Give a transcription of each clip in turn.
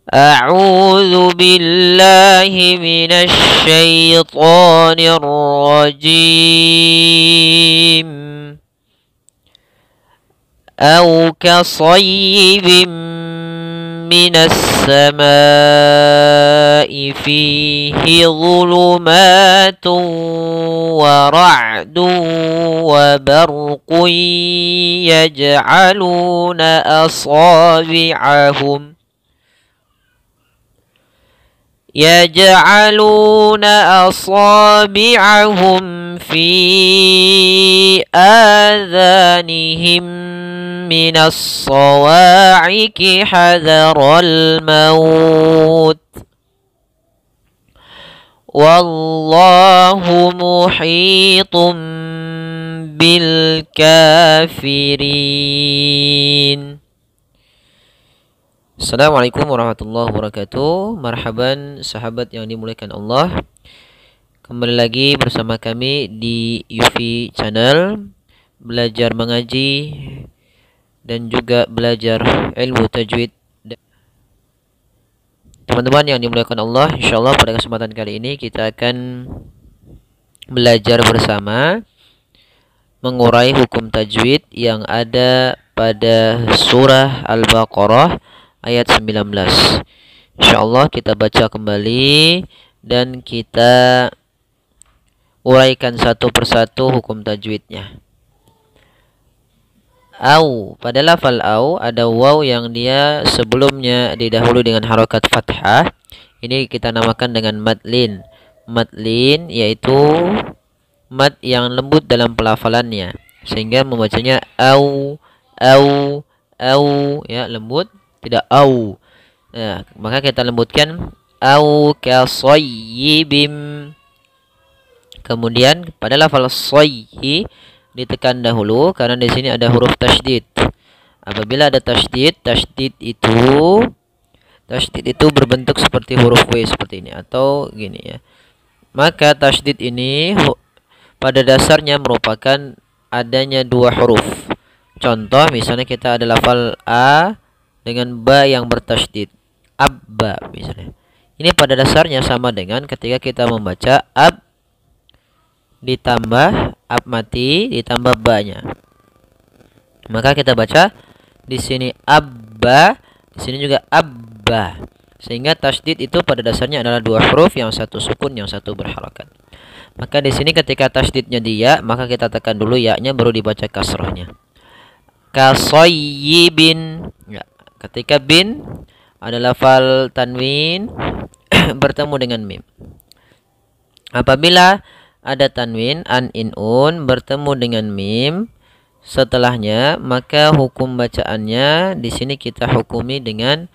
أعوذ بالله من الشيطان الرجيم أو كصيب من السماء فيه ظلمات ورعد وبرق يجعلون أصابعهم في آذانهم من الصواعق حذر الموت والله محيط بالكافرين. Assalamualaikum warahmatullahi wabarakatuh. Marhaban sahabat yang dimuliakan Allah. Kembali lagi bersama kami di Yufi Channel, belajar mengaji dan juga belajar ilmu tajwid. Teman-teman yang dimuliakan Allah, insyaallah pada kesempatan kali ini kita akan belajar bersama mengurai hukum tajwid yang ada pada surah Al-Baqarah ayat 19. Insyaallah kita baca kembali dan kita uraikan satu persatu hukum tajwidnya. Au, pada lafal au ada waw yang dia sebelumnya didahului dengan harokat fathah. Ini kita namakan dengan madlin. Madlin yaitu mad yang lembut dalam pelafalannya, sehingga membacanya au ya, lembut, tidak au. Nah, maka kita lembutkan au kasayyibim. Kemudian pada lafal sayyi ditekan dahulu karena di sini ada huruf tasydid. Apabila ada tasydid, tasydid itu berbentuk seperti huruf W seperti ini atau gini ya. Maka tasydid ini pada dasarnya merupakan adanya dua huruf. Contoh misalnya kita ada lafal a dengan ba yang bertasydid, abba misalnya. Ini pada dasarnya sama dengan ketika kita membaca ab ditambah ab mati ditambah ba-nya. Maka kita baca di sini abba, di sini juga abba. Sehingga tasydid itu pada dasarnya adalah dua huruf, yang satu sukun, yang satu berharakat. Maka di sini ketika tasydidnya dia, maka kita tekan dulu ya-nya baru dibaca kasrahnya. Kasayyibin. Ya, ketika bin ada lafal tanwin bertemu dengan mim. Apabila ada tanwin an in un bertemu dengan mim setelahnya, maka hukum bacaannya di sini kita hukumi dengan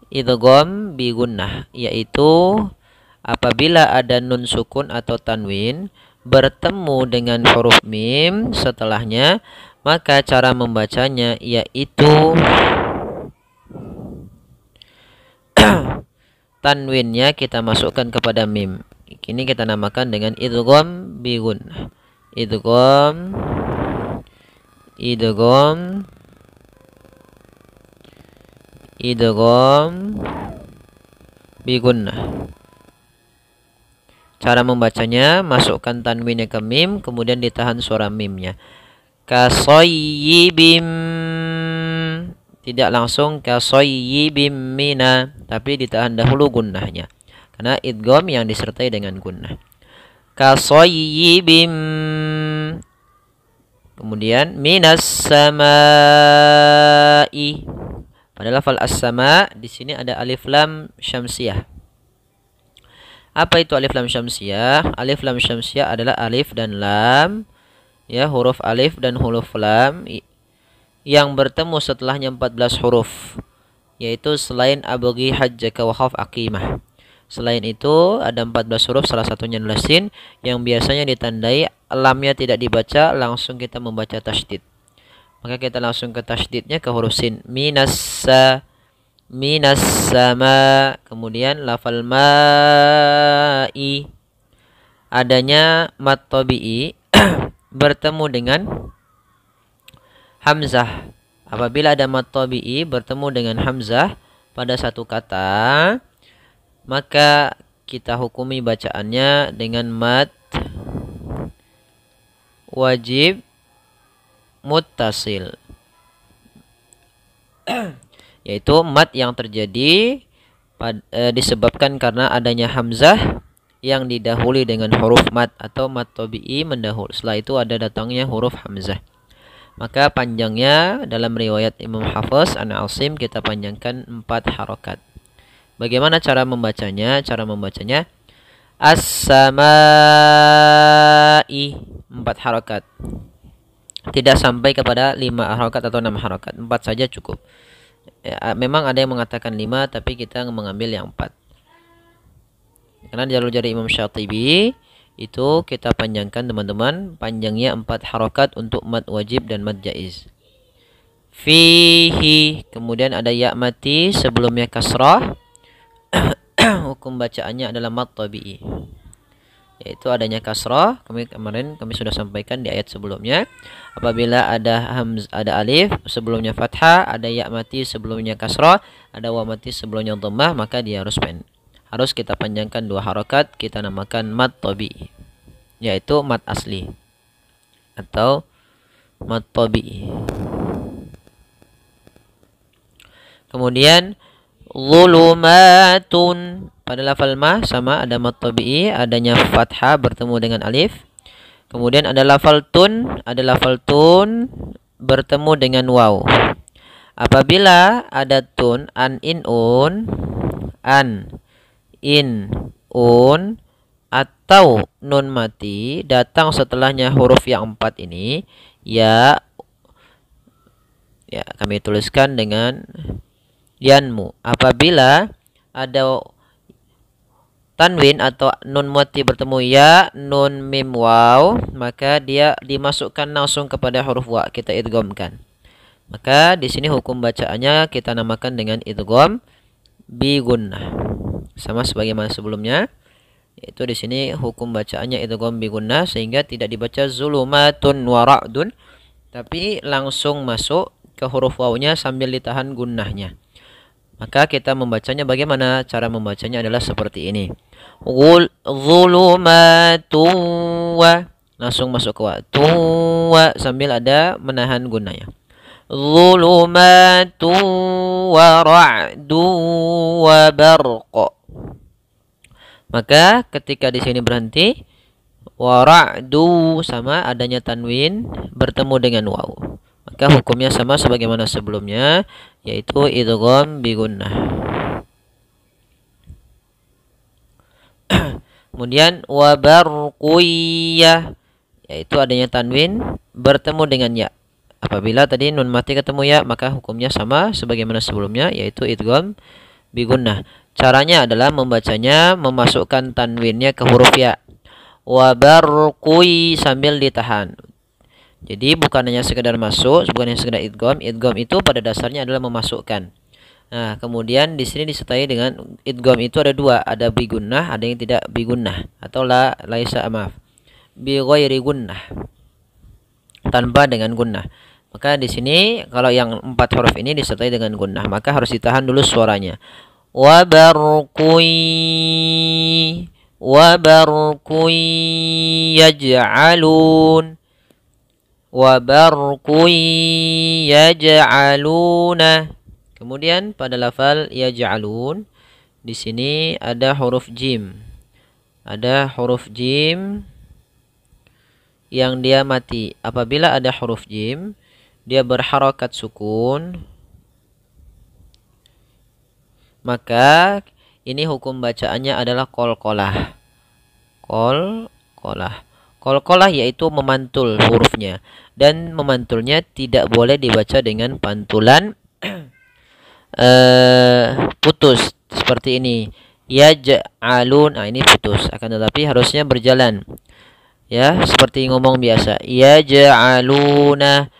idgham bi gunnah, yaitu apabila ada nun sukun atau tanwin bertemu dengan huruf mim setelahnya, maka cara membacanya yaitu tanwinnya kita masukkan kepada mim. Ini kita namakan dengan idgham bi gunnah. Idgham bi gunnah. Cara membacanya, masukkan tanwinnya ke mim, kemudian ditahan suara mimnya. Kasayyibim, tidak langsung kasayyibim mina, tapi ditahan dahulu gunnahnya. Karena idgham yang disertai dengan gunnah. Kasayyibim. Kemudian minas samai. Pada lafal as-sama di sini ada alif lam syamsiyah. Apa itu alif lam syamsiyah? Alif lam syamsiyah adalah alif dan lam, ya, huruf alif dan huruf lam yang bertemu setelahnya 14 huruf, yaitu selain abghi hajjaka wa khaf aqimah. Selain itu ada 14 huruf, salah satunya adalah sin, yang biasanya ditandai lamnya tidak dibaca, langsung kita membaca tasydid. Maka kita langsung ke tasydidnya ke huruf sin. Minas sama. Kemudian lafal ma'i adanya mad tabi'i bertemu dengan hamzah. Apabila ada mad tabi'i bertemu dengan hamzah, pada satu kata, maka kita hukumi bacaannya dengan mad wajib muttasil, yaitu mad yang terjadi disebabkan karena adanya hamzah yang didahului dengan huruf mad atau mad tabi'i mendahului. Setelah itu ada datangnya huruf hamzah. Maka panjangnya dalam riwayat Imam Hafiz an Asim kita panjangkan 4 harokat. Bagaimana cara membacanya? Cara membacanya as-samai 4 harokat. Tidak sampai kepada 5 harokat atau 6 harokat. 4 saja cukup. Ya, memang ada yang mengatakan 5, tapi kita mengambil yang 4. Karena jalur dari Imam Syatibi itu kita panjangkan teman-teman, panjangnya 4 harokat untuk mad wajib dan mad jaiz. Fihi, kemudian ada ya mati sebelumnya kasrah. Hukum bacaannya adalah mad tabi'i, yaitu adanya kasrah. Kemarin kami sudah sampaikan di ayat sebelumnya. Apabila ada ada alif sebelumnya fathah, ada ya mati sebelumnya kasrah, ada wa mati sebelumnya dhammah, maka dia harus kita panjangkan 2 harokat, kita namakan mad tabi'i, yaitu mad asli atau mad tabi'i. Kemudian zulumatun, pada lafal ma sama ada mad tabi'i, adanya fathah bertemu dengan alif. Kemudian ada lafal tun bertemu dengan waw. Apabila ada tun an in un atau nun mati datang setelahnya huruf yang 4 ini, ya kami tuliskan dengan yanmu. Apabila ada tanwin atau nun mati bertemu ya, nun mim waw, maka dia dimasukkan langsung kepada huruf wa, kita idghamkan. Maka di sini hukum bacaannya kita namakan dengan idgham bi gunnah. Sama sebagaimana sebelumnya, yaitu di sini hukum bacaannya idgham bi gunnah, sehingga tidak dibaca zulumatun wa ra'dun, tapi langsung masuk ke huruf wawnya sambil ditahan gunnahnya. Maka kita membacanya bagaimana? Cara membacanya adalah seperti ini. Zulumatu wa, langsung masuk ke wa, tuwa sambil ada menahan gunnahnya. Zulumatu wa ra'du wa barq. Maka ketika di sini berhenti, wa ra'du sama adanya tanwin bertemu dengan waw, maka hukumnya sama sebagaimana sebelumnya, yaitu idgham bi gunnah. Kemudian wa barqiyah, yaitu adanya tanwin bertemu dengan ya. Apabila tadi nun mati ketemu ya, maka hukumnya sama sebagaimana sebelumnya, yaitu idgham bi gunnah. Caranya adalah membacanya memasukkan tanwinnya ke huruf ya. Wa barqi sambil ditahan. Jadi bukan hanya sekedar masuk, bukan hanya sekedar idgham. Idgham itu pada dasarnya adalah memasukkan. Nah, kemudian di sini disertai dengan idgham itu ada 2, ada bi gunnah, ada yang tidak bi gunnah, atau laisa maaf, bi ghairi gunnah, tanpa dengan gunnah. Maka di sini kalau yang 4 huruf ini disertai dengan gunnah, maka harus ditahan dulu suaranya. Wa barqi yaj'alun, wa barqi yaj'aluna. Kemudian pada lafal yaj'alun di sini ada huruf jim. Ada huruf jim yang dia mati. Apabila ada huruf jim, dia berharakat sukun, maka ini hukum bacaannya adalah qalqalah. Qalqalah yaitu memantul hurufnya, dan memantulnya tidak boleh dibaca dengan pantulan putus seperti ini. Yaj'alun, ini putus, akan tetapi harusnya berjalan. Ya, seperti ngomong biasa. Yaj'aluna.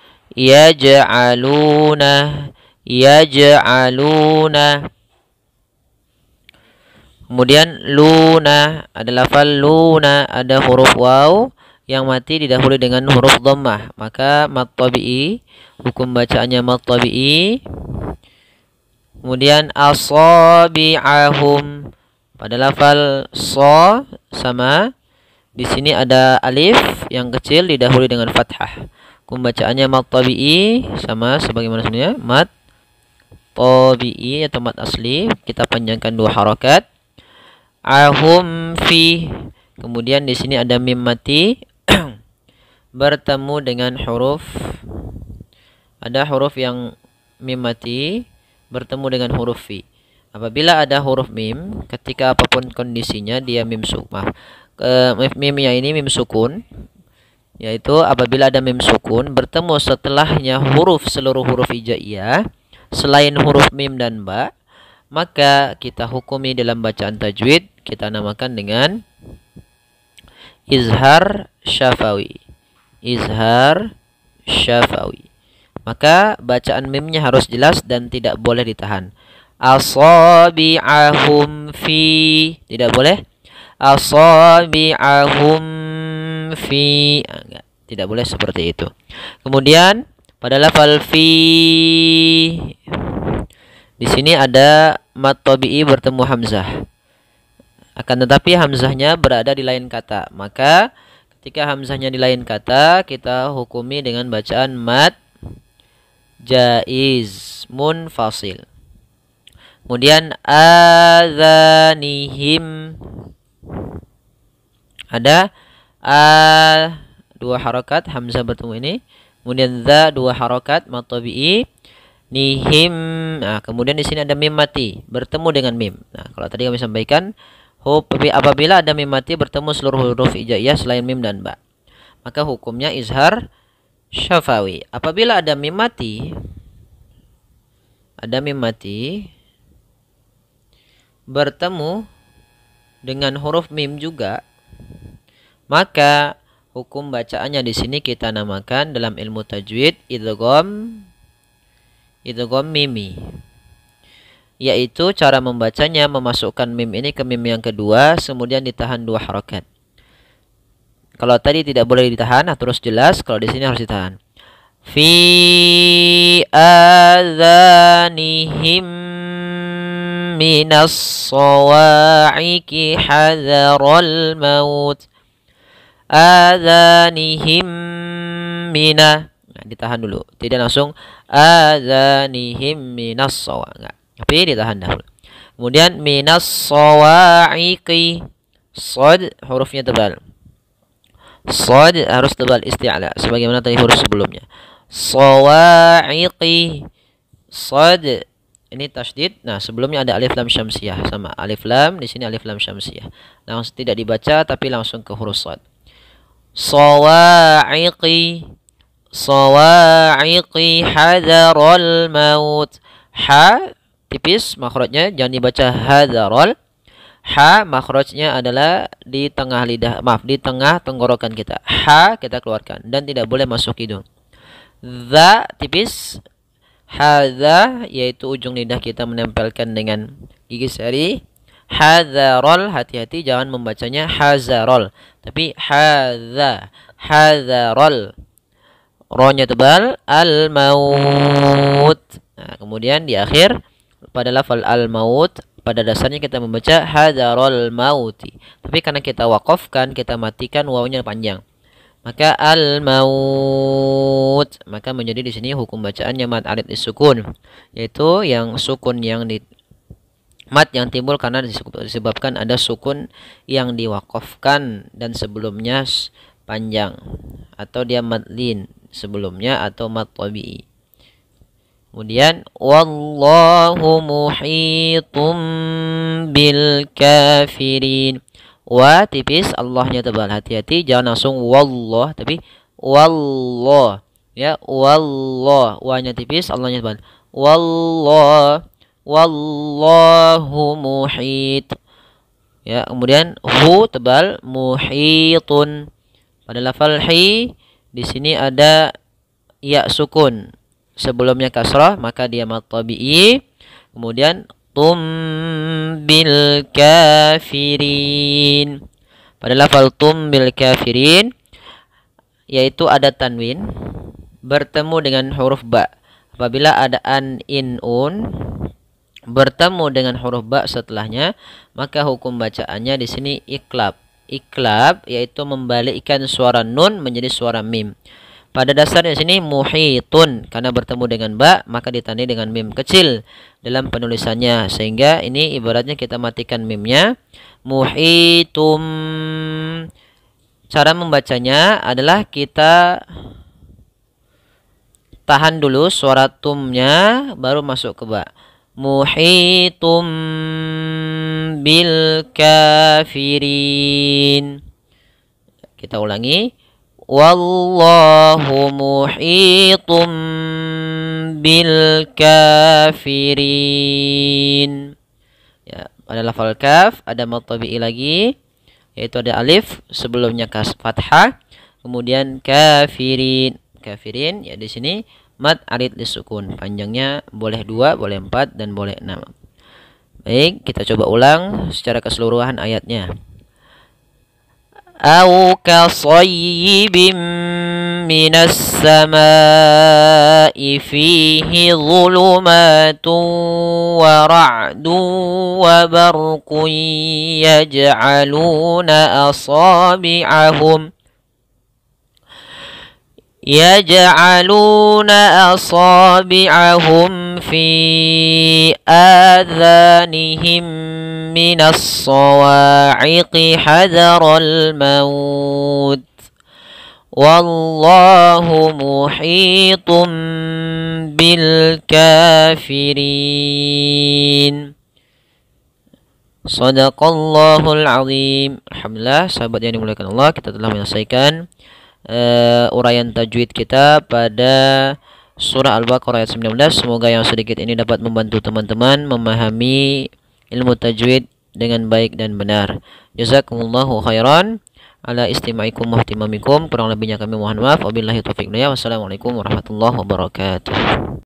Kemudian luna, ada lafal luna, ada huruf waw yang mati didahului dengan huruf dhammah, maka mad tabi'i, hukum bacaannya mad tabi'i Kemudian asabi'ahum. Pada lafal so sama. Di sini ada alif yang kecil didahului dengan fathah. Hukum bacaannya mat tabi'i sama sebagaimana sebenarnya mat tabi'i atau mat asli. Kita panjangkan 2 harakat. Ahum fi. Kemudian di sini ada mim mati bertemu dengan huruf. Ada huruf yang mim mati bertemu dengan huruf fi. Apabila ada huruf mim, ketika apapun kondisinya dia mim sukun. Mimnya ini mim sukun, yaitu apabila ada mim sukun bertemu setelahnya seluruh huruf hijaiyah selain huruf mim dan ba, maka kita hukumi dalam bacaan tajwid, kita namakan dengan izhar syafawi. Izhar syafawi. Maka bacaan mimnya harus jelas dan tidak boleh ditahan. Asabi'ahum fi. Tidak boleh. Asabi'ahum fi. Enggak, tidak boleh seperti itu. Kemudian pada lafal fi, di sini ada mat tabi'i bertemu hamzah. Akan tetapi hamzahnya berada di lain kata. Maka ketika hamzahnya di lain kata, kita hukumi dengan bacaan mat jaiz munfasil. Kemudian adzanihim, ada 2 harakat hamzah bertemu ini. Kemudian za 2 harakat mat tabi'i. Nihim. Nah, kemudian di sini ada mim mati bertemu dengan mim. Nah, kalau tadi kami sampaikan apabila ada mim mati bertemu seluruh huruf hijaiyah selain mim dan ba, maka hukumnya izhar syafawi. Apabila ada mim mati bertemu dengan huruf mim juga, maka hukum bacaannya di sini kita namakan dalam ilmu tajwid idgham mimi, yaitu cara membacanya memasukkan mim ini ke mim yang kedua kemudian ditahan 2 harakat. Kalau tadi tidak boleh ditahan, terus jelas. Kalau di sini harus ditahan. Fi adzanihim minas sawa'iqi hadzaral maut. Adzanihim mina. Nah, ditahan dulu. Tidak langsung adzanihim minas sawa'. Enggak. Tapi ditahan dahulu. Kemudian minas sawa'iqi. Shad hurufnya tebal. Shad harus tebal isti'la sebagaimana tadi huruf sebelumnya. Sawa'iqi. Shad ini tasydid. Nah, sebelumnya ada alif lam syamsiyah sama alif lam, di sini alif lam syamsiyah. Langsung tidak dibaca tapi langsung ke huruf shad. Sawa'iqi. Sawa'iqi hadzaral maut. Ha tipis makhrajnya, jangan dibaca hadzaral. Ha makhrajnya adalah di tengah lidah, di tengah tenggorokan kita. Ha kita keluarkan dan tidak boleh masuk hidung. Za tipis. Hadza yaitu ujung lidah kita menempelkan dengan gigi seri. Hadzaral, hati-hati jangan membacanya hazarol, tapi hadza. Hadzaral. Ro-nya tebal. Al-maut. Nah, kemudian di akhir pada lafal al-maut, pada dasarnya kita membaca hadzaral mauti. Tapi karena kita wakafkan, kita matikan wawunya panjang. Maka al-maut, maka menjadi di sini hukum bacaannya mat arid disukun, yaitu yang sukun yang di mat yang timbul karena disebabkan ada sukun yang diwakafkan dan sebelumnya panjang, atau dia mat lin sebelumnya atau mat tabi'i. Kemudian wallahu muhitum bil kafirin. Wa tipis, Allahnya tebal. Hati-hati jangan langsung wallah, tapi wallah. Ya, wallah. Wa-nya tipis, Allahnya tebal. Wallah. Wallahu muhit. Ya, kemudian hu tebal, muhitun. Pada lafal hi di sini ada ya sukun. Sebelumnya kasrah, maka dia mat tabi'i. Kemudian bil kafirin. Pada lafal bil kafirin yaitu ada tanwin bertemu dengan huruf ba. Apabila ada an, in, un, bertemu dengan huruf ba setelahnya, maka hukum bacaannya di sini iqlab. Iqlab yaitu membalikkan suara nun menjadi suara mim. Pada dasarnya di sini muhitun, karena bertemu dengan ba maka ditandai dengan mim kecil dalam penulisannya, sehingga ini ibaratnya kita matikan mimnya. Muhitum. Cara membacanya adalah kita tahan dulu suara tumnya baru masuk ke ba. Muhitum bil kafirin. Kita ulangi. Wallahu muhitum bil kafirin. Ya, pada lafal kaf ada mad tabi'i lagi, yaitu ada alif sebelumnya fathah, kemudian kafirin. Kafirin ya di sini mad arid disukun. Panjangnya boleh 2, boleh 4 dan boleh 6. Baik, kita coba ulang secara keseluruhan ayatnya. Au kasayyibim minas samaa'i fihi dhulumatun wa ra'dun wa barqun yaj'aluna أصابعهم في آذانهم من الصواعق حذر الموت والله محيط بالكافرين. Shadaqallahul azim. Alhamdulillah, sahabat yang dimuliakan Allah, kita telah menyelesaikan uraian tajwid kita pada surah Al-Baqarah ayat 19. Semoga yang sedikit ini dapat membantu teman-teman memahami ilmu tajwid dengan baik dan benar. Jazakumullahu khairan ala istima'ikum wa ihtimamikum. Kurang lebihnya kami mohon maaf. Wabillahi taufiq. Wassalamualaikum warahmatullahi wabarakatuh.